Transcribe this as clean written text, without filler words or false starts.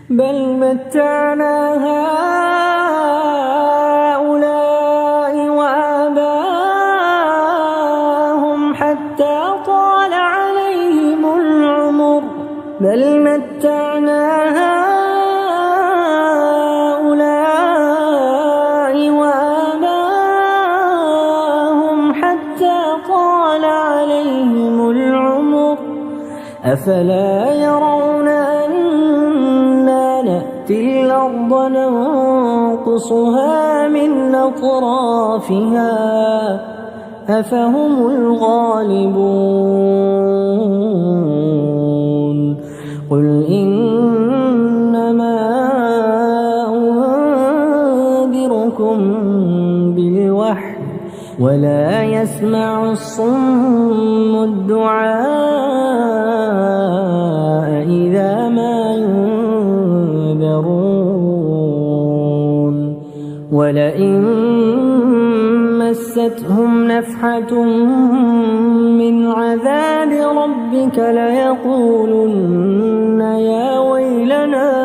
بل متعنا هؤلاء وآباءهم حتى طال عليهم العمر أفلا يرون أنا نأتي الأرض ننقصها من أطرافها أفهم الغالبون قل إنما أنذركم بالوحي ولا يسمع الصم الدعاء إذا ما ينذرون ولئن مستهم نفحة من عذاب ربك ليقولن يا ويلنا